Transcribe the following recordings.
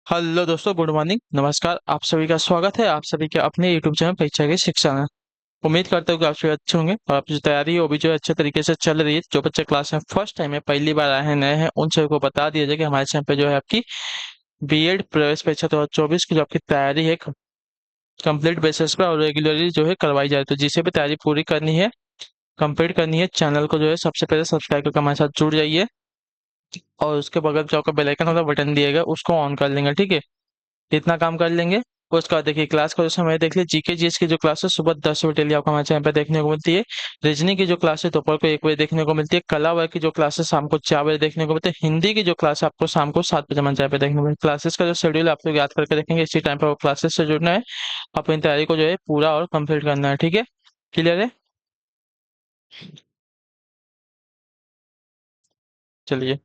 Hello दोस्तों, good morning, नमस्कार। आप सभी का स्वागत है आप सभी के अपने यूट्यूब चैनल परीक्षा की शिक्षा में। उम्मीद करते हो कि आप सभी अच्छे होंगे और आपकी जो तैयारी है वो भी जो है अच्छे तरीके से चल रही है। जो बच्चे क्लास में फर्स्ट टाइम है, पहली बार आए हैं, नए हैं, उन सभी को बता दिया जाए कि हमारे चैनल पे जो है आपकी बीएड प्रवेश परीक्षा 2024 की जो आपकी तैयारी है कंप्लीट बेसिस पे और रेगुलरली जो है करवाई जाए। तो जिसे भी तैयारी पूरी करनी है, कंप्लीट करनी है, चैनल को जो है सबसे पहले सब्सक्राइब करके हमारे साथ जुड़ जाइए और उसके बगल जो आपका बेल आइकन वाला बटन दिएगा उसको ऑन कर लेंगे। ठीक है, इतना काम कर लेंगे। उसके बाद देखिए क्लास का जो समय देख लिया, जीके जीएस की जो क्लास है सुबह 10 बजे डेली आपको हमारे चैनल पे देखने को मिलती है। रीजनिंग की जो क्लास है दोपहर को 1 बजे देखने को मिलती है। कला वर्ग की जो क्लास है शाम को 4 बजे देखने को मिलती है। हिंदी की जो क्लास है आपको शाम को 7 बजे हमारे चैनल पे देखने को मिलती है। क्लासेस का जो शेड्यूल आप लोग याद करके देखेंगे, इसी टाइम पर वो क्लासेस से जुड़ना है। अपनी तैयारी को जो है पूरा और कंप्लीट करना है। ठीक है, क्लियर है? चलिए,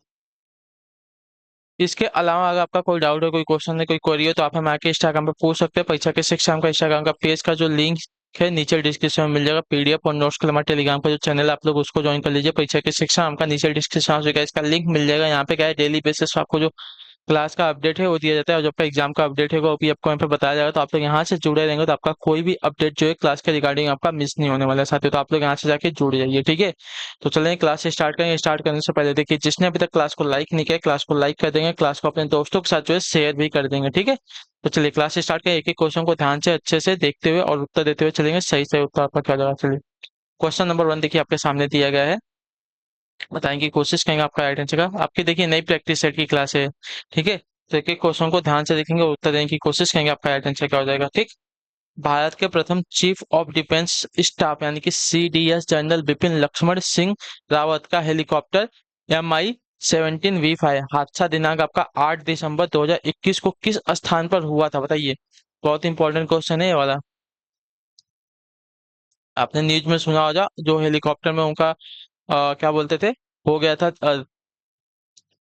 इसके अलावा अगर आपका कोई डाउट है, कोई क्वेश्चन है, कोई क्वेरी हो, तो आप हमें आके इंस्टाग्राम पे पूछ सकते हैं। परीक्षा के शिक्षा का इंस्टाग्राम का पेज का जो लिंक है नीचे डिस्क्रिप्शन में मिल जाएगा। पीडीएफ और नोट्स के लिए हमारे टेलीग्राम का जो चैनल है आप लोग उसको ज्वाइन कर लीजिए। परीक्षा के शिक्षा का नीचे डिस्क्रिप्शन में इसका लिंक मिल जाएगा। यहाँ पे क्या है, डेली बेसिस पे आपको जो क्लास का अपडेट है वो दिया जाता है और जब आपका एग्जाम का अपडेट है वो भी आपको यहाँ पे बताया जाएगा। तो आप लोग यहाँ से जुड़े रहेंगे तो आपका कोई भी अपडेट जो है क्लास के रिगार्डिंग आपका मिस नहीं होने वाला है साथियों। तो आप लोग यहाँ से जाके जुड़ जाइए। ठीक है, तो चलें क्लास स्टार्ट करेंगे। स्टार्ट करने से पहले देखिए, जिसने अभी तक क्लास को लाइक नहीं किया क्लास को लाइक कर देंगे, क्लास को अपने दोस्तों के साथ जो है शेयर भी कर देंगे। ठीक है, तो चलिए क्लास स्टार्ट करें। एक एक क्वेश्चन को ध्यान से अच्छे से देखते हुए और उत्तर देते हुए चलेंगे। सही सही उत्तर आपका क्या जवाब। चलिए, क्वेश्चन नंबर 1 देखिए आपके सामने दिया गया है। बताएंगे, कोशिश करेंगे आपका राइट आंसर का। आपकी देखिए नई प्रैक्टिस सेट की क्लास है। ठीक है, तो एक एक क्वेश्चन को ध्यान से देखेंगे और उत्तर देने की कोशिश करेंगे। आपका राइट आंसर क्या हो जाएगा। ठीक, भारत के प्रथम चीफ ऑफ डिफेंस स्टाफ यानी कि सीडीएस जनरल बिपिन लक्ष्मण सिंह रावत का हेलीकॉप्टर MI-17V5 हादसा दिनांक आपका 8 दिसंबर 2021 को किस स्थान पर हुआ था, बताइए। बहुत इंपॉर्टेंट क्वेश्चन है ये वाला। आपने न्यूज में सुना होगा, जो हेलीकॉप्टर में उनका क्या बोलते थे, हो गया था,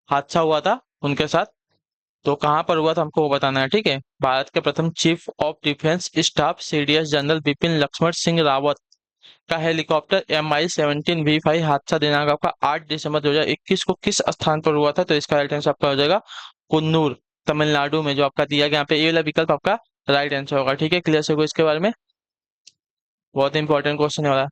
हादसा हुआ था उनके साथ। तो कहाँ पर हुआ था हमको वो बताना है। ठीक है, भारत के प्रथम chief of defence staff CDS general Bipin Laxman Singh Rawat का हेलीकॉप्टर MI-17V5 हादसा दिनांक आपका 8 दिसंबर 2021 को किस स्थान पर हुआ था। तो इसका राइट आंसर आपका हो जाएगा कुन्नूर, तमिलनाडु में, जो आपका दिया गया यहाँ पे। ये वाला विकल्प आपका राइट आंसर होगा। ठीक है, क्लियर से इसके बारे में। बहुत इंपॉर्टेंट क्वेश्चन है वाला,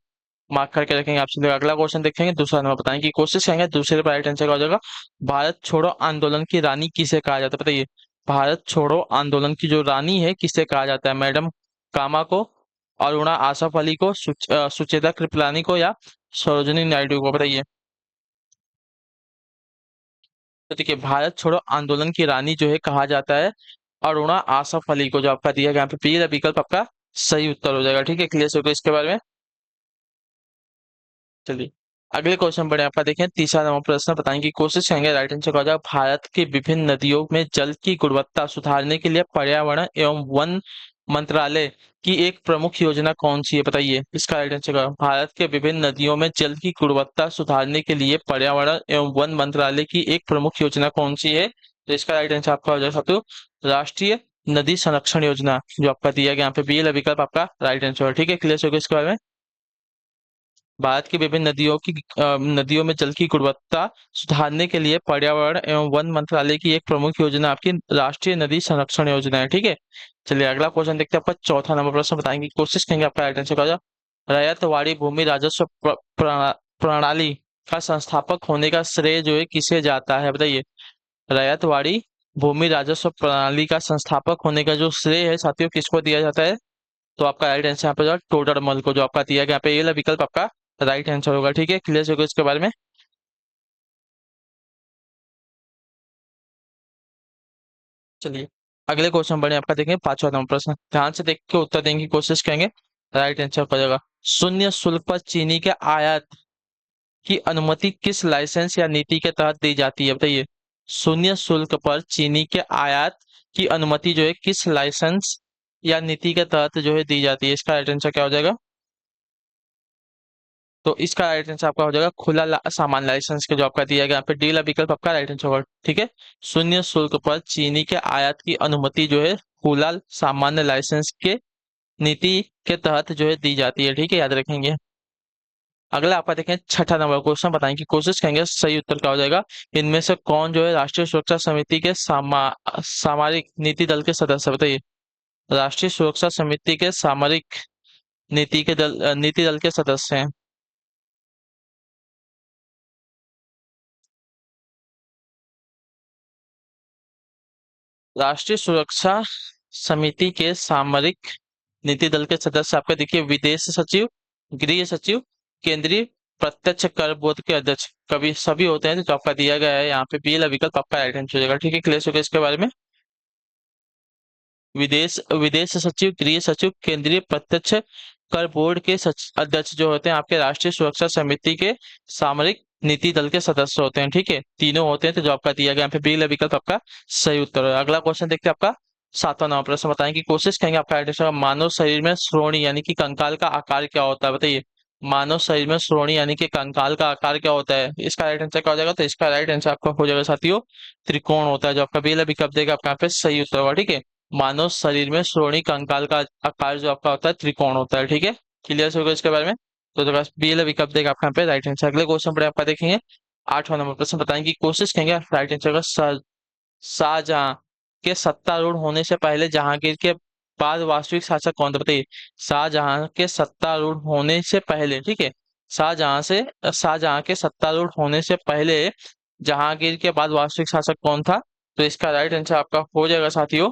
मार्क करके रखेंगे। आपसे लोग अगला क्वेश्चन देखेंगे, दूसरा नंबर बताएंगे की कोशिश करेंगे। दूसरे पर राइट आंसर का हो जाएगा भारत छोड़ो आंदोलन की रानी किसे कहा जाता है, बताइए। भारत छोड़ो आंदोलन की जो रानी है किसे कहा जाता है, मैडम कामा को, अरुणा आसफ अली को, सुचेता कृपलानी को, या सरोजिनी नायडू को, बताइए। तो देखिए, भारत छोड़ो आंदोलन की रानी जो है कहा जाता है अरुणा आसफ अली को, जो आपका दिया गया यहाँ पे पी विकल्प आपका सही उत्तर हो जाएगा। ठीक है, क्लियर हो गया इसके बारे में। चलिए, अगले क्वेश्चन बढ़े आपका देखें। तीसरा नंबर प्रश्न बताने की कोशिश करेंगे। राइट आंसर का हो जाएगा भारत की विभिन्न नदियों में जल की गुणवत्ता सुधारने के लिए पर्यावरण एवं वन मंत्रालय की एक प्रमुख योजना कौन सी है, बताइए। इसका राइट आंसर का, भारत के विभिन्न नदियों में जल की गुणवत्ता सुधारने के लिए पर्यावरण एवं वन मंत्रालय की एक प्रमुख योजना कौन सी है। तो इसका राइट आंसर आपका हो जाएगा साथियों राष्ट्रीय नदी संरक्षण योजना, जो आपका दिया गया यहाँ पे बी विकल्प आपका राइट आंसर है। ठीक है, क्लियर हो गया इसके बारे में। भारत की विभिन्न नदियों में जल की गुणवत्ता सुधारने के लिए पर्यावरण एवं वन मंत्रालय की एक प्रमुख योजना आपकी राष्ट्रीय नदी संरक्षण योजना है। ठीक है, चलिए अगला क्वेश्चन देखते हैं। आपका चौथा नंबर प्रश्न बताएंगे की कोशिश करेंगे। आपका राइट आंसर क्या होगा। रैयतवाड़ी भूमि राजस्व प्रणाली का संस्थापक होने का श्रेय जो है किसे जाता है, बताइए। रैयतवाड़ी भूमि राजस्व प्रणाली का संस्थापक होने का जो श्रेय है साथियों किसको दिया जाता है। तो आपका राइट आंसर यहाँ पे जो टोडर मल को, जो आपका दिया गया यहाँ पे, ये वाला विकल्प आपका राइट आंसर होगा। ठीक है, क्लियर होगा इसके बारे में। चलिए, अगले क्वेश्चन बढ़े आपका देखेंगे। पांचवा नंबर प्रश्न ध्यान से देख के उत्तर देने की कोशिश करेंगे। राइट आंसर हो जाएगा शून्य शुल्क पर चीनी के आयात की अनुमति किस लाइसेंस या नीति के तहत दी जाती है, बताइए। शून्य शुल्क पर चीनी के आयात की अनुमति जो है किस लाइसेंस या नीति के तहत जो है दी जाती है। इसका राइट आंसर क्या हो जाएगा। तो इसका राइट आंसर आपका हो जाएगा खुला सामान लाइसेंस के, जो आपका दिया गया यहाँ पे डी विकल्प आपका राइट आंसर होगा। ठीक है, शून्य शुल्क पर चीनी के आयात की अनुमति जो है खुला सामान्य लाइसेंस के नीति के तहत जो है दी जाती है। ठीक है, याद रखेंगे। अगला आपका देखें छठा नंबर क्वेश्चन, बताएं कि कोशिश करेंगे सही उत्तर क्या हो जाएगा। इनमें से कौन जो है राष्ट्रीय सुरक्षा समिति के सामरिक नीति दल के सदस्य, बताइए। राष्ट्रीय सुरक्षा समिति के सामरिक नीति दल के सदस्य हैं। राष्ट्रीय सुरक्षा समिति के सामरिक नीति दल के सदस्य आपके देखिए, विदेश सचिव, गृह सचिव, केंद्रीय प्रत्यक्ष कर बोर्ड के अध्यक्ष, कभी सभी होते हैं। तो आपका दिया गया है यहाँ पे बी वाला विकल्प आपका राइट आंसर हो जाएगा। ठीक है, क्लियर हो गया इसके बारे में। विदेश विदेश सचिव, गृह सचिव, केंद्रीय प्रत्यक्ष कर बोर्ड के अध्यक्ष जो होते हैं आपके राष्ट्रीय सुरक्षा समिति के सामरिक नीति दल के सदस्य होते हैं। ठीक है, तीनों होते हैं। तो जो आपका दिया गया यहाँ पे बी वाला विकल्प आपका सही उत्तर है। अगला क्वेश्चन देखते हैं आपका सातवां नंबर प्रश्न, बताएं कि कोशिश करेंगे आपका राइट आंसर। मानव शरीर में श्रोणि यानी कि कंकाल का आकार क्या होता है, बताइए। मानव शरीर में श्रोणि यानी कि कंकाल का आकार क्या होता है, इसका राइट आंसर क्या हो जाएगा। तो इसका राइट आंसर आपका हो जाएगा साथियों त्रिकोण होता है। जो आपका बी वाला विकल्प देगा आपका यहाँ पे सही उत्तर होगा। ठीक है, मानव शरीर में श्रोणि कंकाल का आकार जो आपका होता है त्रिकोण होता है। ठीक है, क्लियर होगा इसके बारे में। तो जो बी वाला विकल्प देगा आपका यहाँ पे राइट आंसर। अगले क्वेश्चन पर आपका देखेंगे आठवां नंबर प्रश्न, बताएंगे कोशिश करेंगे राइट आंसर का। शाहजहां के सत्तारूढ़ होने से पहले जहांगीर के बाद वास्तविक शासक कौन था, बताइए। शाहजहां के सत्तारूढ़ होने से पहले, ठीक है, शाहजहां के सत्तारूढ़ होने से पहले जहांगीर के बाद वास्तविक शासक कौन था। तो इसका राइट आंसर आपका हो जाएगा साथियों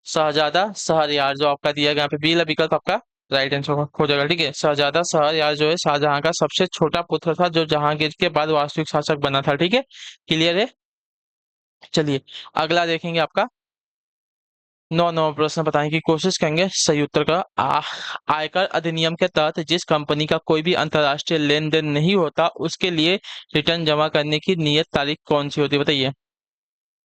शहजादा शहरयार। जो आपका दिया गया यहाँ पे बी वाला विकल्प आपका राइट आंसर हो जाएगा। ठीक है, शहजादा शहरयार जो है शाहजहां का सबसे छोटा पुत्र था, जो जहांगीर के बाद वास्तविक शासक बना था। ठीक है, क्लियर है। चलिए अगला देखेंगे आपका नौ नंबर प्रश्न, बताएं कि कोशिश करेंगे सही उत्तर का। आयकर अधिनियम के तहत जिस कंपनी का कोई भी अंतर्राष्ट्रीय लेन देन नहीं होता उसके लिए रिटर्न जमा करने की नियत तारीख कौन सी होती है, बताइए।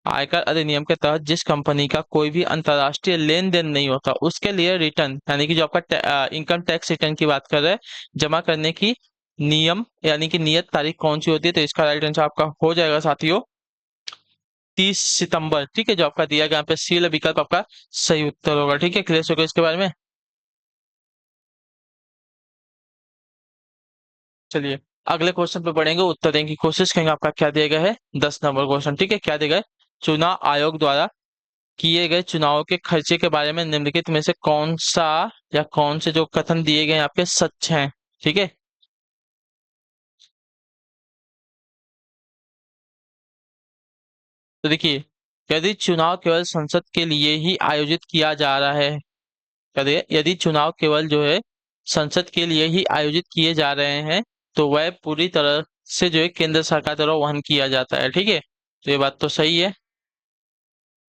आयकर अधिनियम के तहत जिस कंपनी का कोई भी अंतर्राष्ट्रीय लेन देन नहीं होता उसके लिए रिटर्न यानी कि जो आपका इनकम टैक्स रिटर्न की बात कर रहे हैं, जमा करने की नियम यानी कि नियत तारीख कौन सी होती है। तो इसका राइट आंसर आपका हो जाएगा साथियों 30 सितंबर। ठीक है, जो आपका दिया गया यहाँ पे सी वाला विकल्प आपका सही उत्तर होगा। ठीक है, क्लियर हो गया इसके बारे में। चलिए अगले क्वेश्चन पे बढ़ेंगे, उत्तर देने की कोशिश करेंगे। आपका क्या दिया गया है 10 नंबर क्वेश्चन। ठीक है, क्या दिया गया है, चुनाव आयोग द्वारा किए गए चुनाव के खर्चे के बारे में निम्नलिखित में से कौन सा या कौन से जो कथन दिए गए हैं आपके सच हैं। ठीक है, तो देखिए, यदि चुनाव केवल संसद के लिए ही आयोजित किया जा रहा है, यदि चुनाव केवल जो है संसद के लिए ही आयोजित किए जा रहे हैं तो वह पूरी तरह से जो है केंद्र सरकार द्वारा वहन किया जाता है। ठीक है, तो ये बात तो सही है।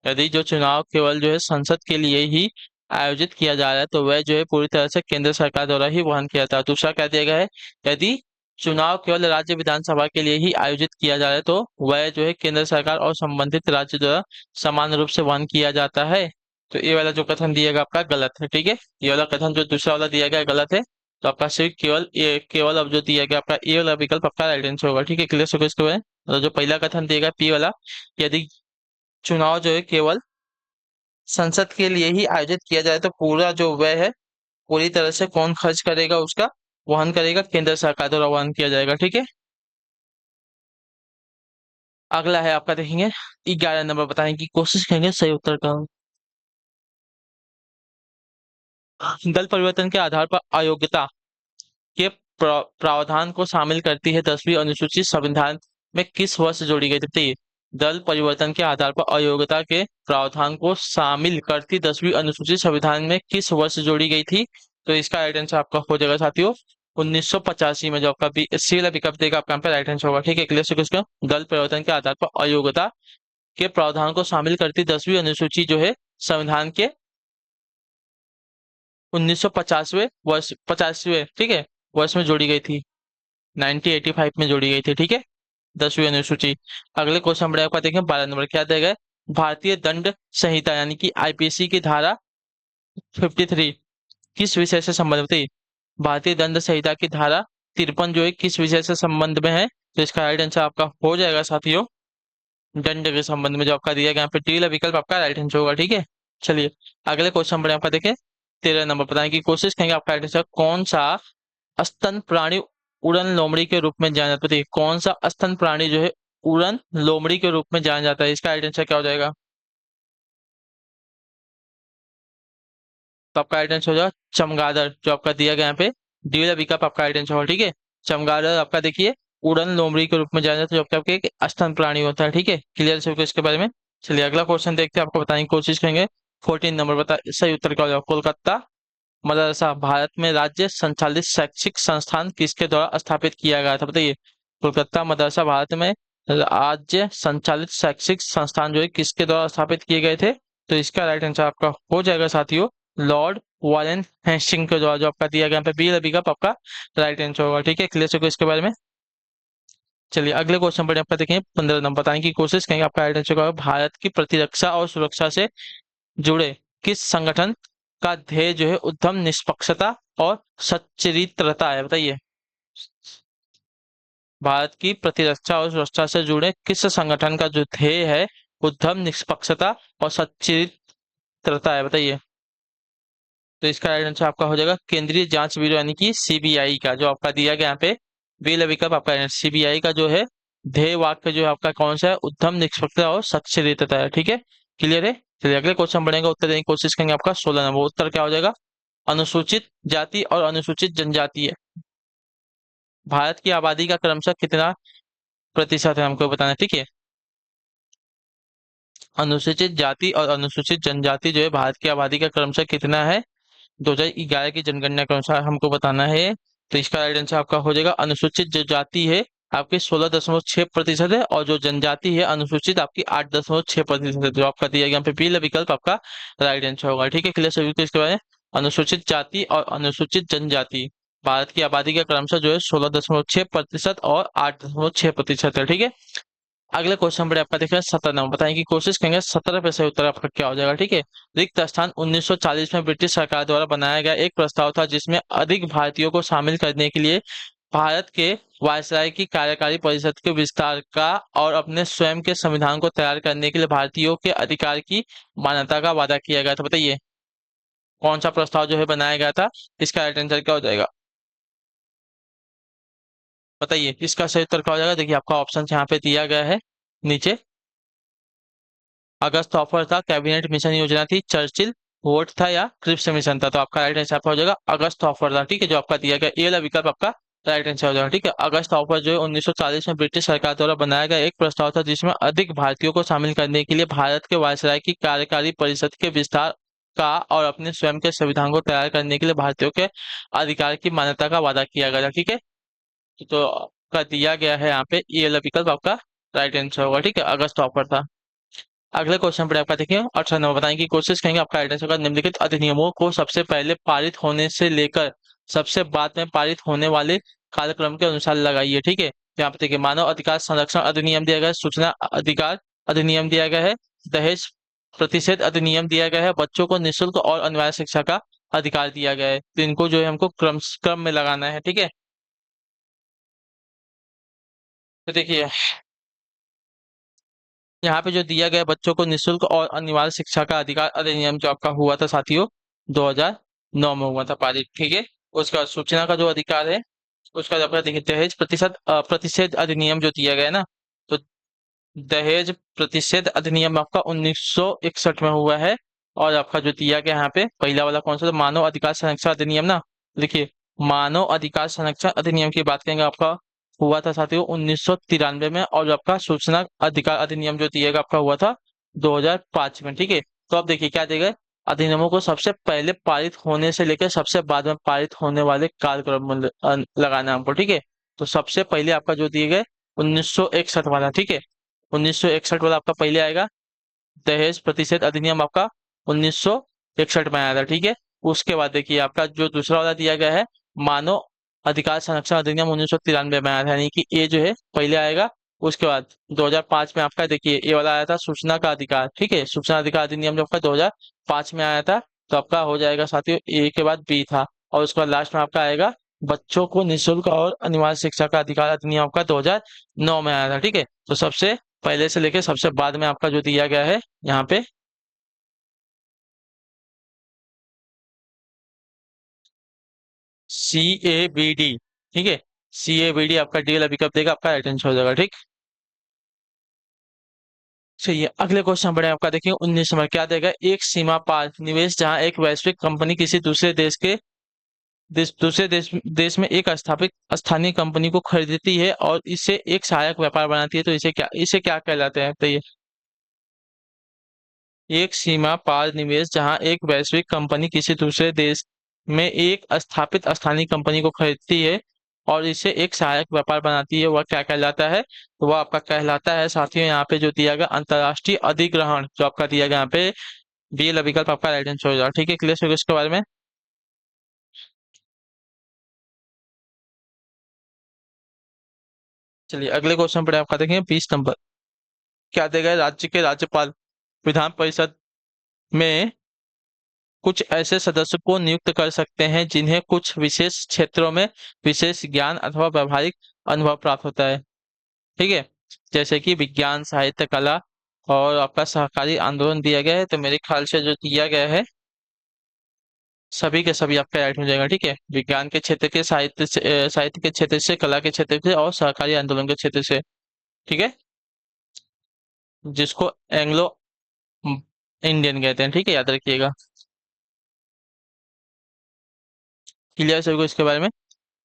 यदि जो चुनाव केवल जो है संसद के लिए ही आयोजित किया जा रहा है तो वह जो है पूरी तरह से केंद्र सरकार द्वारा ही वहन किया जाता है। दूसरा क्या दिया गया है, यदि चुनाव केवल राज्य विधानसभा के लिए ही आयोजित किया जा रहा है तो वह जो है केंद्र सरकार और संबंधित राज्य द्वारा समान रूप से वहन किया जाता है। तो ये वाला जो कथन दिया गया आपका गलत है। ठीक है, ये वाला कथन जो दूसरा वाला दिया गया है गलत है। तो आपका सिर्फ केवल अब जो दिया गया आपका ए वाला विकल्प आपका राइट आंसर होगा। ठीक है, क्लियर होगा इसके बारे में। तो जो पहला कथन दिया गया पी वाला, यदि चुनाव जो है केवल संसद के लिए ही आयोजित किया जाए तो पूरा जो व्यय है पूरी तरह से कौन खर्च करेगा, उसका वहन करेगा केंद्र सरकार द्वारा वहन किया जाएगा। ठीक है, अगला है आपका देखेंगे 11 नंबर, बताएं कि कोशिश करेंगे सही उत्तर का। दल परिवर्तन के आधार पर अयोग्यता के प्रावधान को शामिल करती है 10वीं अनुसूची संविधान में किस वर्ष जोड़ी गई थी। दल परिवर्तन के आधार पर अयोग्यता के प्रावधान को शामिल करती 10वीं अनुसूची संविधान में किस वर्ष जोड़ी गई थी। तो इसका राइट आंसर आपका हो जाएगा साथियों 1985 में। जो आपका सी वाला विकल्प देगा आपका यहाँ पे राइट आंसर होगा। ठीक है, क्लियर से इसका दल परिवर्तन के आधार पर अयोग्यता के प्रावधान को शामिल करती 10वीं अनुसूची जो है संविधान के 1950वें वर्ष 50वें, ठीक है, वर्ष में जोड़ी गई थी। 1985 में जोड़ी गई थी। ठीक है, 10वीं अनुसूची। अगले क्वेश्चन बढ़े आपका देखें 12 नंबर, क्या दिया गया है? भारतीय दंड संहिता यानी कि आईपीसी की धारा 53 किस विषय से संबंधित है? भारतीय दंड संहिता की धारा 53 जो है किस विषय से संबंध में है? तो इसका राइट आंसर आपका हो जाएगा साथियों दंड के संबंध में। जो आपका दिया गया यहाँ पे डी वाला विकल्प आपका राइट आंसर होगा। ठीक है, चलिए अगले क्वेश्चन बढ़े आपका देखें 13 नंबर, बताएं की कोशिश करेंगे आपका राइट आंसर कौन सा स्तन प्राणी उड़न लोमड़ी के रूप में जाना जाता है? बताइए कौन सा स्तन प्राणी जो है उड़न लोमड़ी के रूप में जाना जाता है? इसका राइट आंसर क्या हो जाएगा? तो आपका राइट आंसर हो जाएगा चमगादड़, जो आपका दिया गया यहाँ पे डी वाला विकल्प आपका राइट आंसर होगा। ठीक है, चमगादड़ आपका देखिए उड़न लोमड़ी के रूप में जाना जाता है, जो कि आपके एक स्तन प्राणी होता है। ठीक है, क्लियर है इसके बारे में। चलिए अगला क्वेश्चन देखते हैं, आपको बताने की कोशिश करेंगे। 14 नंबर बता, सही उत्तर क्या हो जाएगा? कोलकाता मदरसा भारत में राज्य संचालित शैक्षिक संस्थान किसके द्वारा स्थापित किया गया था? बताइए कोलकाता मदरसा भारत में राज्य संचालित शैक्षिक संस्थान जो है किसके द्वारा स्थापित किए गए थे? तो इसका राइट आंसर आपका हो जाएगा साथियों लॉर्ड वारेन हेस्टिंग के द्वारा, जो आपका दिया गया यहाँ पे बी रबी का आपका राइट आंसर होगा। ठीक है, क्लियर हो गया इसके बारे में। चलिए अगले क्वेश्चन पर आपका देखें 15 नंबर, बताने की कोशिश करेंगे। आपका राइट आंसर होगा भारत की प्रतिरक्षा और सुरक्षा से जुड़े किस संगठन का ध्येय जो है उद्यम निष्पक्षता और सच्चरित्रता है? बताइए भारत की प्रतिरक्षा और सुरक्षा से जुड़े किस संगठन का जो ध्येय है उद्यम निष्पक्षता और सच्चरित्रता है? बताइए। तो इसका राइट आंसर आपका हो जाएगा केंद्रीय जांच ब्यूरो यानी कि सीबीआई का, जो आपका दिया गया यहाँ पे बी विकल्प आपका सीबीआई का जो है ध्येय वाक्य जो है आपका कौन सा है? उद्यम निष्पक्षता और सच्चरित्रता है। ठीक है, क्लियर है। चलिए अगले क्वेश्चन बढ़ेगा, उत्तर देने की कोशिश करेंगे। आपका 16 नंबर उत्तर क्या हो जाएगा? अनुसूचित जाति और अनुसूचित जनजाति है भारत की आबादी का क्रमशः कितना प्रतिशत है हमको बताना है। ठीक है, अनुसूचित जाति और अनुसूचित जनजाति जो है भारत की आबादी का क्रमशः कितना है 2011 की जनगणना के अनुसार हमको बताना है। तो इसका राइट आंसर आपका हो जाएगा अनुसूचित जो जाति है आपकी 16.6% है और जो जनजाति है अनुसूचित आपकी 8.6% है, जो आपका दिया गया यहाँ पे पहला विकल्प आपका राइट आंसर होगा। ठीक है, क्लियर सभी को इसके बारे में। अनुसूचित जाति और अनुसूचित जनजाति भारत की आबादी का क्रमशः जो है 16.6% और 8.6% है। ठीक है, अगले क्वेश्चन पर आपका देखिए 17 नंबर, बताने की कोशिश करेंगे 17 पे सही उत्तर आपका क्या हो जाएगा। ठीक है, रिक्त स्थान 1940 में ब्रिटिश सरकार द्वारा बनाया गया एक प्रस्ताव था जिसमें अधिक भारतीयों को शामिल करने के लिए भारत के वायसराय की कार्यकारी परिषद के विस्तार का और अपने स्वयं के संविधान को तैयार करने के लिए भारतीयों के अधिकार की मान्यता का वादा किया गया था। बताइए कौन सा प्रस्ताव जो है बनाया गया था? इसका राइट आंसर क्या हो जाएगा? बताइए इसका सही उत्तर क्या हो जाएगा? देखिए आपका ऑप्शन यहाँ पे दिया गया है नीचे। अगस्त ऑफर था, कैबिनेट मिशन योजना थी, चर्चिल वोट था या क्रिप्स मिशन था? तो आपका राइट आंसर आपका हो जाएगा अगस्त ऑफर था। ठीक है, जो आपका दिया गया ये वाला विकल्प आपका राइट आंसर हो जाएगा। ठीक है, अगस्त ऑफर जो है 1940 में ब्रिटिश सरकार द्वारा बनाया गया एक प्रस्ताव था जिसमें अधिक भारतीयों को शामिल करने के लिए भारत के वायसराय की कार्यकारी परिषद के विस्तार का और अपने स्वयं के संविधान को तैयार करने के लिए भारतीयों के अधिकार की मान्यता का वादा किया गया था। ठीक है, तो आपका दिया गया है यहाँ पे ये वाला विकल्प आपका राइट आंसर होगा। ठीक है, अगस्त ऑफर था। अगले क्वेश्चन पर आपका देखिए 18 नंबर, बताने की कोशिश करेंगे। आपका राइट आंसर होगा निम्नलिखित अधिनियमों को सबसे पहले पारित होने से लेकर सबसे बाद में पारित होने वाले कार्यक्रम के अनुसार लगाइए। ठीक है, यहाँ पे देखिए मानव अधिकार संरक्षण अधिनियम दिया गया है, सूचना अधिकार अधिनियम दिया गया है, दहेज प्रतिषेध अधिनियम दिया गया है, बच्चों को निःशुल्क और अनिवार्य शिक्षा का अधिकार दिया गया है। तो इनको जो है हमको क्रम क्रम में लगाना है। ठीक है, तो देखिए यहाँ पे जो दिया गया बच्चों को निःशुल्क और अनिवार्य शिक्षा का अधिकार अधिनियम जो आपका हुआ था साथियों 2009 में हुआ था पारित। ठीक है, उसका सूचना का जो अधिकार है उसका आपका देखिए दहेज प्रतिषेध अधिनियम जो दिया गया है ना, तो दहेज प्रतिषेध अधिनियम आपका 1961 में हुआ है। और आपका जो दिया गया यहाँ पे पहला वाला कौन सा था? मानव अधिकार संरक्षण अधिनियम ना। देखिए मानव अधिकार संरक्षण अधिनियम की बात करेंगे आपका हुआ था साथियों 1993 में, और जो आपका सूचना अधिकार अधिनियम जो दिएगा आपका हुआ था 2005 में। ठीक है, तो अब देखिए क्या देगा अधिनियमों को सबसे पहले पारित होने से लेकर सबसे बाद में पारित होने वाले कार्यक्रम में लगाना है हमको। ठीक है, तो सबसे पहले आपका जो दिए गए 1961 वाला। ठीक है, 1961 वाला आपका पहले आएगा। दहेज प्रतिषेध अधिनियम आपका 1961 में आया था। ठीक है, उसके बाद देखिए आपका जो दूसरा वाला दिया गया है मानव अधिकार संरक्षण अधिनियम 1993 में आया था, यानी कि ये जो है पहले आएगा। उसके बाद 2005 में आपका देखिए ये वाला आया था सूचना का अधिकार। ठीक है, सूचना अधिकार अधिनियम जो आपका 2005 में आया था, तो आपका हो जाएगा साथियों ए के बाद बी था। और उसके बाद लास्ट में आपका आएगा बच्चों को निःशुल्क और अनिवार्य शिक्षा का अधिकार अधिनियम आपका 2009 में आया था। ठीक है, तो सबसे पहले से लेके सबसे बाद में आपका जो दिया गया है यहाँ पे CABD। ठीक है, CABD आपका DL अभी कब देगा, आपका राइट आंसर हो जाएगा। ठीक। चलिए अगले क्वेश्चन बढ़े आपका, देखिए 19 नंबर क्या देगा, एक सीमा पार निवेश जहां एक वैश्विक कंपनी किसी दूसरे देश में एक स्थापित स्थानीय कंपनी को खरीदती है और इसे एक सहायक व्यापार बनाती है, तो इसे क्या कहलाते हैं, तो ये एक सीमा पार निवेश जहां एक वैश्विक कंपनी किसी दूसरे देश में एक स्थापित स्थानीय कंपनी को खरीदती है और इसे एक सहायक व्यापार बनाती है, वह क्या कहलाता है, तो वह आपका कहलाता है साथियों यहाँ पे जो दिया गया अंतर्राष्ट्रीय अधिग्रहण, जो आपका दिया गया यहाँ पे बी वाला विकल्प आपका राइट आंसर हो जाएगा। ठीक है, क्लियर हो गया इसके बारे में। चलिए अगले क्वेश्चन पर आपका देखेंगे 20 नंबर क्या देगा, राज्य के राज्यपाल विधान परिषद में कुछ ऐसे सदस्य को नियुक्त कर सकते हैं जिन्हें कुछ विशेष क्षेत्रों में विशेष ज्ञान अथवा व्यवहारिक अनुभव प्राप्त होता है। ठीक है, जैसे कि विज्ञान, साहित्य, कला और आपका सहकारी आंदोलन दिया गया है, तो मेरे ख्याल से जो दिया गया है सभी के सभी आपका राइट हो जाएगा। ठीक है, विज्ञान के क्षेत्र के, साहित्य के क्षेत्र से, कला के क्षेत्र से और सहकारी आंदोलन के क्षेत्र से। ठीक है, जिसको एंग्लो इंडियन कहते हैं। ठीक है, याद रखिएगा। क्लियर सभी को इसके बारे में।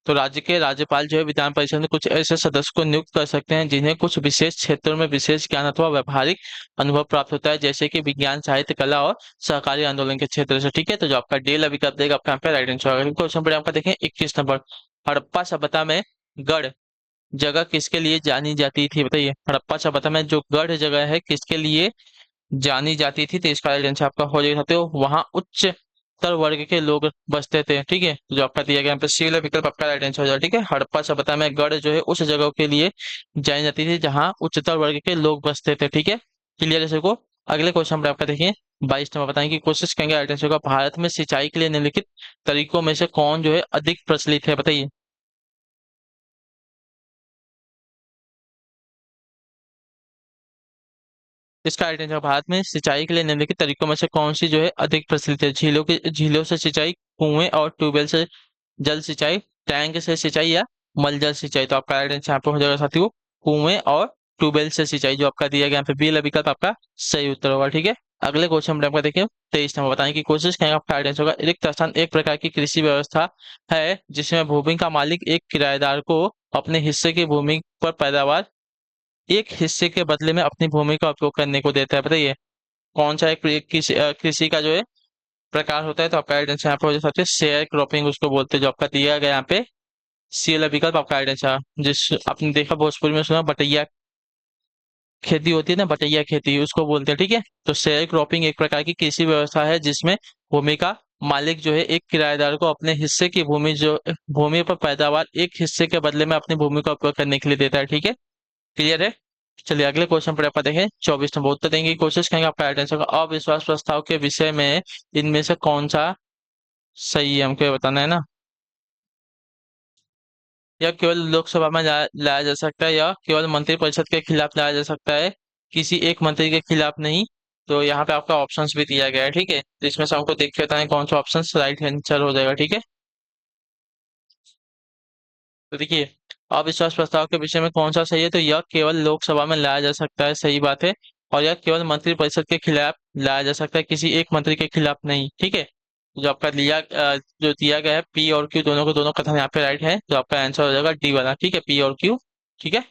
तो राज्य के राज्यपाल जो है विधान परिषद में कुछ ऐसे सदस्य को नियुक्त कर सकते हैं जिन्हें कुछ विशेष क्षेत्रों में विशेष ज्ञान अथवा व्यवहारिक अनुभव प्राप्त होता है, जैसे कि विज्ञान, साहित्य, कला और सहकारी आंदोलन के क्षेत्र से। ठीक है, तो जो आपका डेल अभी कर देगा आपका यहाँ पे राइट आंसर होगा। क्वेश्चन पर आपका देखें 21 नंबर, हड़प्पा सभ्यता में गढ़ जगह किसके लिए जानी जाती थी, बताइए। हड़प्पा सभ्यता में जो गढ़ जगह है किसके लिए जानी जाती थी, तो इसका राइट आंसर आपका हो जाएगा साथियों, वहां उच्च तर वर्ग के लोग बसते थे। ठीक है, तो जो आपका दिया गया यहाँ पे सी वाला विकल्प आपका राइट आंसर हो जाएगा। ठीक है, हड़प्पा सभ्यता में गढ़ जो है उस जगह के लिए जानी जाती थी जहाँ उच्चतर वर्ग के लोग बसते थे। ठीक है, क्लियर है सबको। अगले क्वेश्चन पर आपका देखिए 22 नंबर, बताएंगे कोशिश करेंगे राइट आंसर का, भारत में सिंचाई के लिए निम्नलिखित तरीकों में से कौन जो है अधिक प्रचलित है, बताइए। इसका राइट आंसर, भारत में सिंचाई के लिए निम्नलिखित तरीकों में से कौन सी जो है अधिक प्रचलित है, झीलों से सिंचाई, कुएं और ट्यूबवेल से जल सिंचाई, टैंक से सिंचाई या मलजल सिंचाई, तो आपका राइट आंसर यहाँ पे हो जाएगा साथियों कुएं और ट्यूबवेल से सिंचाई, जो आपका दिया गया यहाँ पे बी वाला विकल्प आपका सही उत्तर होगा। ठीक है, अगले क्वेश्चन में आपका देखिए 23 नंबर, बताने की कोशिश करेंगे, आपका राइट आंसर होगा रिक्त स्थान एक प्रकार की कृषि व्यवस्था है जिसमें भूमि का मालिक एक किराएदार को अपने हिस्से की भूमि पर पैदावार एक हिस्से के बदले में अपनी भूमि का उपयोग करने को देता है, बताइए कौन सा एक कृषि का जो है प्रकार होता है, तो आपका राइट आंसर यहाँ पे हो जाता है शेयर क्रॉपिंग उसको बोलते हैं, जो आपका दिया गया यहाँ पे सी वाला विकल्प आपका राइट आंसर, जिस आपने देखा भोजपुरी में सुना बटैया खेती होती है ना, बटैया खेती उसको बोलते हैं। ठीक है, तो शेयर क्रॉपिंग एक प्रकार की कृषि व्यवस्था है जिसमें भूमि का मालिक जो है एक किराएदार को अपने हिस्से की भूमि पर पैदावार एक हिस्से के बदले में अपनी भूमि का उपयोग करने के लिए देता है। ठीक है, क्लियर है। चलिए अगले क्वेश्चन पर आपका देखें 24 नंबर, उत्तर देंगे की कोशिश करेंगे, आपका राइट आंसर होगा अविश्वास प्रस्ताव के विषय में इनमें से कौन सा सही है, हमको ये बताना है ना। यह केवल लोकसभा में लाया जा सकता है या केवल मंत्रिपरिषद के खिलाफ लाया जा सकता है, किसी एक मंत्री के खिलाफ नहीं। तो यहाँ पे आपका ऑप्शंस भी दिया गया है। ठीक है, तो इसमें से हमको देख के बताएं कौन सा ऑप्शन राइट आंसर हो जाएगा। ठीक है, तो देखिए अविश्वास प्रस्ताव के विषय में कौन सा सही है, तो यह केवल लोकसभा में लाया जा सकता है, सही बात है। और यह केवल मंत्रिपरिषद के खिलाफ लाया जा सकता है, किसी एक मंत्री के खिलाफ नहीं। ठीक है, जो आपका जो दिया गया है पी और क्यू दोनों को दोनों कथन यहाँ पे राइट है, तो आपका आंसर हो जाएगा डी वाला। ठीक है, पी और क्यू। ठीक है,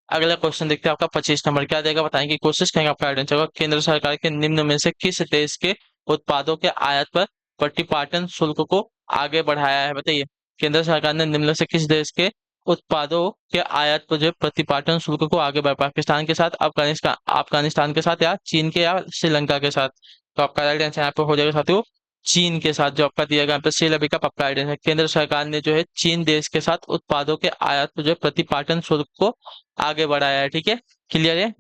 अगला क्वेश्चन देखते हैं, आपका 25 नंबर क्या देगा, बताने की कोशिश करेंगे, आपका राइट आंसर होगा केंद्र सरकार के निम्न में से किस देश के उत्पादों के आयात पर प्रतिपाटन शुल्क को आगे बढ़ाया है, बताइए। केंद्र सरकार ने निम्न में से किस देश के उत्पादों के आयात पर जो है प्रतिपाटन शुल्क को आगे बढ़ाया, पाकिस्तान के साथ, अफगानिस्तान अफगानिस्तान के साथ या चीन के या श्रीलंका के साथ, तो आपका राइट आंसर यहाँ पे हो जाएगा साथियों चीन के साथ, जो आपका दिया गया यहाँ पे सी लबी का पक्का राइट आंसर, केंद्र सरकार ने जो है चीन देश के साथ उत्पादों के आयात पर जो है प्रतिपाटन शुल्क को आगे बढ़ाया है। ठीक है, क्लियर है।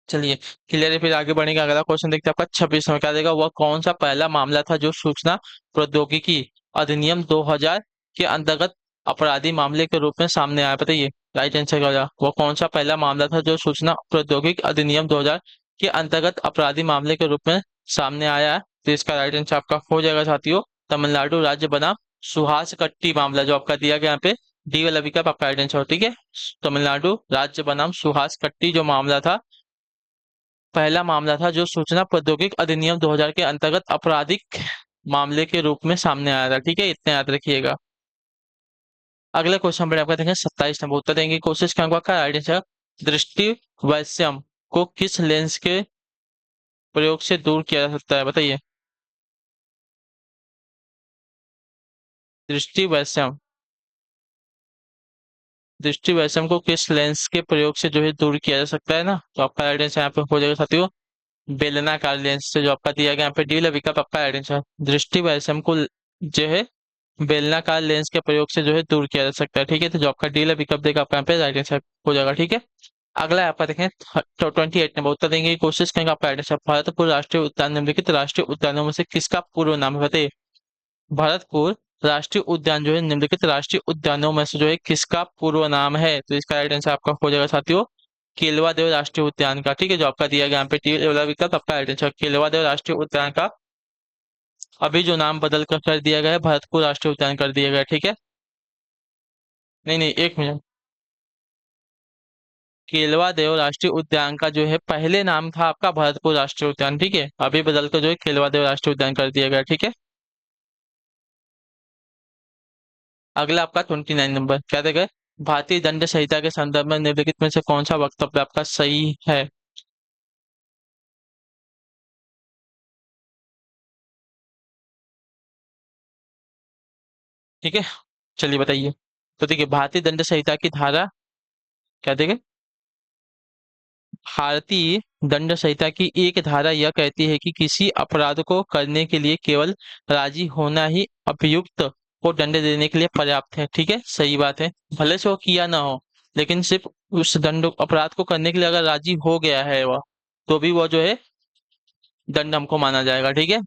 चलिए क्लियर है, फिर आगे बढ़ेंगे, अगला क्वेश्चन देखते हैं आपका 26 में क्या देगा, वह कौन सा पहला मामला था जो सूचना प्रौद्योगिकी अधिनियम 2000 के अंतर्गत अपराधी मामले के रूप में सामने आया, बताइए। राइट आंसर क्या होगा, वह कौन सा पहला मामला था जो सूचना प्रौद्योगिकी अधिनियम 2000 के अंतर्गत अपराधी मामले के रूप में सामने आया है, तो इसका राइट आंसर आपका हो जाएगा साथियों तमिलनाडु राज्य बनाम सुहास कट्टी मामला, जो आपका दिया गया यहाँ पे डी वाला विकल्प आपका राइट आंसर हो, ठीक है। तमिलनाडु राज्य बनाम सुहास कट्टी जो मामला था, पहला मामला था जो सूचना प्रौद्योगिकी अधिनियम 2000 के अंतर्गत आपराधिक मामले के रूप में सामने आया था, ठीक है, इतने याद रखिएगा। अगला क्वेश्चन बढ़िया आपका देखेंगे 27 नंबर उत्तर देंगे कोशिश करूंगा का राइट आंसर। दृष्टि वैषम्य को किस लेंस के प्रयोग से दूर किया जा सकता है, बताइए। दृष्टि वैषम्य, दृष्टि वैषम्य को किस लेंस के प्रयोग से जो है दूर किया जा सकता है ना, तो आपका राइट आंसर यहाँ पे हो जाएगा साथियों, बेलनाकार लेंस से, जो आपका दिया गया यहाँ पे डी वाला विकल्प आपका राइट आंसर। दृष्टि वैषम्य को जो है बेलनाकार लेंस के प्रयोग से जो है दूर किया जा सकता है, ठीक है, तो जो आपका डी वाला विकल्प देगा आपका यहाँ पे राइट आंसर हो जाएगा, ठीक है। अगला है आपका देखें 28 नंबर उत्तर देंगे की कोशिश करेंगे आपका राइट आंसर। भरतपुर राष्ट्रीय उद्यान निम्नलिखित राष्ट्रीय उद्यानों में से किसका पूर्व नाम है, बताइए। भरतपुर राष्ट्रीय उद्यान जो है निम्नलिखित राष्ट्रीय उद्यानों में से जो है किसका पूर्व नाम है, तो इसका राइट आंसर आपका हो जाएगा साथियों केलवा देव राष्ट्रीय उद्यान का, ठीक है, जो आपका दिया गया यहाँ पे टी वाला विकल्प आपका राइट आंसर केलवा देव राष्ट्रीय उद्यान का। अभी जो नाम बदल कर दिया गया है भरतपुर राष्ट्रीय उद्यान कर दिया गया है, ठीक है। नहीं नहीं, एक मिनट, केलवा देव राष्ट्रीय उद्यान का जो है पहले नाम था आपका भरतपुर राष्ट्रीय उद्यान, ठीक है, अभी बदल कर जो है केलवा देव राष्ट्रीय उद्यान कर दिया गया, ठीक है। अगला आपका 29 नंबर क्या देगा, भारतीय दंड संहिता के संदर्भ में निम्नलिखित में से कौन सा वक्तव्य आपका सही है, ठीक है, चलिए बताइए। तो देखिए भारतीय दंड संहिता की धारा क्या देगा, भारतीय दंड संहिता की एक धारा यह कहती है कि किसी अपराध को करने के लिए केवल राजी होना ही अभियुक्त को दंड देने के लिए पर्याप्त है, ठीक है, सही बात है। भले से वो किया ना हो, लेकिन सिर्फ उस दंड अपराध को करने के लिए अगर राजी हो गया है वह, तो भी वो जो है दंड हमको माना जाएगा, ठीक है।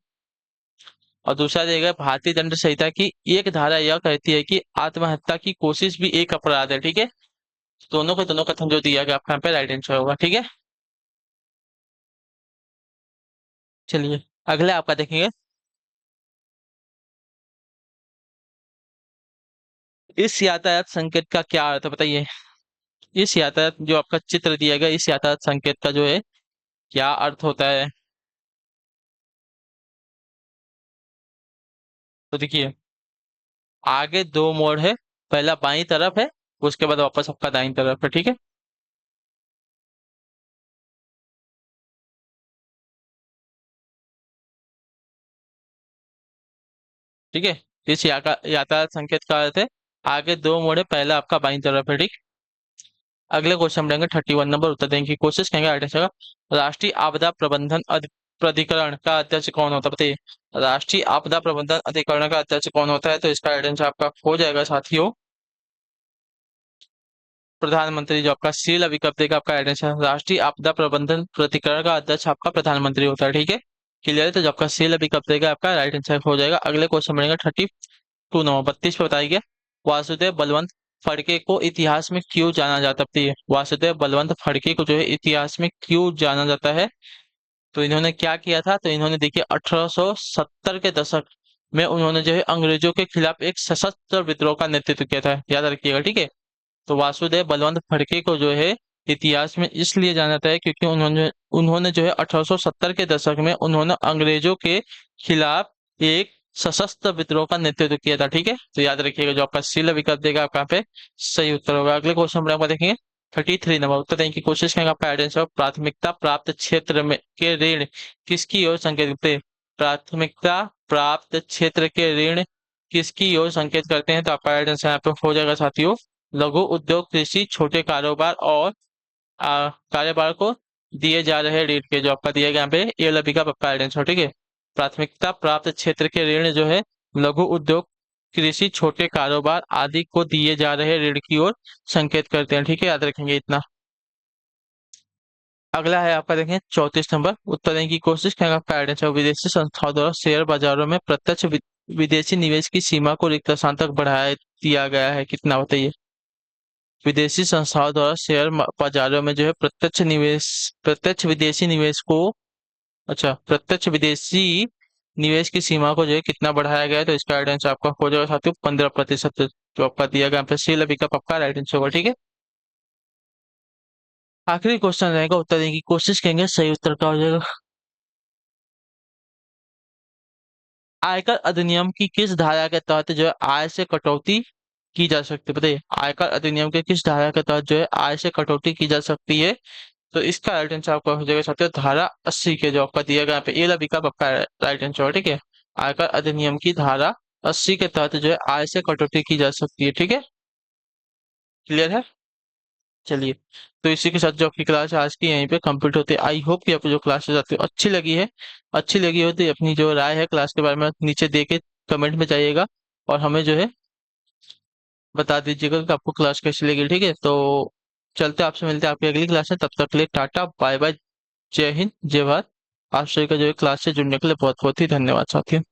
और दूसरा रहेगा भारतीय दंड संहिता की एक धारा यह कहती है कि आत्महत्या की कोशिश भी एक अपराध है, ठीक है। दोनों के दोनों कथन जो दिया गया आपका यहाँ पे राइट आंसर होगा, ठीक है। चलिए अगले आपका देखेंगे, इस यातायात संकेत का क्या अर्थ है, बताइए। इस यातायात जो आपका चित्र दिया गया इस यातायात संकेत का जो है क्या अर्थ होता है, तो देखिए आगे दो मोड़ है, पहला बाई तरफ है, उसके बाद वापस आपका दाई तरफ है, ठीक है। ठीक है, इस यातायात संकेत का अर्थ है आगे दो मोड़ है, पहला आपका बाई तरफ है, ठीक। अगले क्वेश्चन बढ़ेंगे 31 नंबर उत्तर देने की कोशिश करेंगे आठ का, राष्ट्रीय आपदा प्रबंधन प्राधिकरण का अध्यक्ष कौन होता है, बताइए। राष्ट्रीय आपदा प्रबंधन अधिकरण का अध्यक्ष कौन होता है, तो इसका आंसर आपका हो जाएगा साथियों प्रधानमंत्री, जो आपका सी विकल्प देगा आपका आंसर। राष्ट्रीय आपदा प्रबंधन प्राधिकरण का अध्यक्ष आपका प्रधानमंत्री होता है, ठीक है, क्लियर है, तो जो आपका सी विकल्प देगा आपका राइट आंसर हो जाएगा। अगले क्वेश्चन बढ़ेंगे 32 पे बताइए, वासुदेव बलवंत फड़के को इतिहास में क्यों जाना जाता है, वासुदेव बलवंत फड़के को जो है इतिहास में क्यों जाना जाता है, तो इन्होंने क्या किया था, तो इन्होंने देखिए 1870 के दशक में उन्होंने जो है अंग्रेजों के खिलाफ एक सशस्त्र विद्रोह का नेतृत्व किया था, याद रखिएगा, ठीक है। तो वासुदेव बलवंत फड़के को जो है इतिहास में इसलिए जाना जाता है क्योंकि उन्होंने उन्होंने जो है 1870 के दशक में उन्होंने अंग्रेजों के खिलाफ एक सशस्त्र विद्रोह का नेतृत्व किया था, ठीक है, तो याद रखिएगा जो आपका सी विकल्प देगा आपका यहाँ पे सही उत्तर होगा। अगले क्वेश्चन पर आपका देखेंगे 33 नंबर उत्तर देने की कोशिश करेंगे, आपका आंसर प्राथमिकता प्राप्त क्षेत्र में के ऋण किसकी ओर संकेत करते हैं, प्राथमिकता प्राप्त क्षेत्र के ऋण किसकी ओर संकेत करते हैं, तो आपका आंसर यहाँ पे हो जाएगा साथियों लघु उद्योग कृषि छोटे कारोबार और कारोबार को दिए जा रहे ऋण के, जो आपका दिया गया यहाँ पे ये वाला विकल्प आपका आंसर, ठीक है। प्राथमिकता प्राप्त क्षेत्र के ऋण जो है लघु उद्योग कृषि छोटे कारोबार आदि को दिए जा रहे ऋण की ओर संकेत करते हैं, ठीक है, याद रखेंगे इतना। अगला है आपका देखें 34 नंबर उत्तर देने की कोशिश करेंगे, आपका आंसर विदेशी संस्थाओं द्वारा शेयर बाजारों में प्रत्यक्ष विदेशी निवेश की सीमा को रिक्त स्थान तक बढ़ाया दिया गया है, कितना बताइए। विदेशी संस्थाओं द्वारा शेयर बाजारों में जो है प्रत्यक्ष विदेशी निवेश को, अच्छा प्रत्यक्ष विदेशी निवेश की सीमा को जो है कितना बढ़ाया गया है, तो इसका आंसर आपका हो जाएगा साथियों 15%, जो आपका दिया गया यहाँ पे सी विकल्प आपका राइट आंसर होगा। ठीक है, आखिरी क्वेश्चन रहेगा, उत्तर देने की कोशिश करेंगे, सही उत्तर क्या हो जाएगा। आयकर अधिनियम की किस धारा के तहत जो है आय से कटौती की जा सकती है, बताइए आयकर अधिनियम के किस धारा के तहत जो है आय से कटौती की जा सकती है। तो इसका राइट आंसर आपका हो जाएगा साथियों धारा 80 के, जो आपका दिया गया यहाँ पे ए वाला विकल्प आपका राइट आंसर है। ठीक है, आयकर अधिनियम की धारा 80 के तहत जो है आय से कटौती की जा सकती है। ठीक है, क्लियर है। चलिए, तो इसी के साथ जो आपकी क्लास आज की यहीं पे कंप्लीट होती है। आई होप कि आपको जो क्लासेस आती है अच्छी लगी है। अच्छी लगी हो तो अपनी जो राय है क्लास के बारे में नीचे दे के कमेंट में जाइएगा, और हमें जो है बता दीजिएगा कि आपको क्लास कैसी लगी। ठीक है, तो चलते आपसे मिलते हैं आपकी अगली क्लास में, तब तक के लिए टाटा बाय बाय, जय हिंद जय भारत। आप सभी का जो है क्लास से जुड़ने के लिए बहुत बहुत ही धन्यवाद साथियों।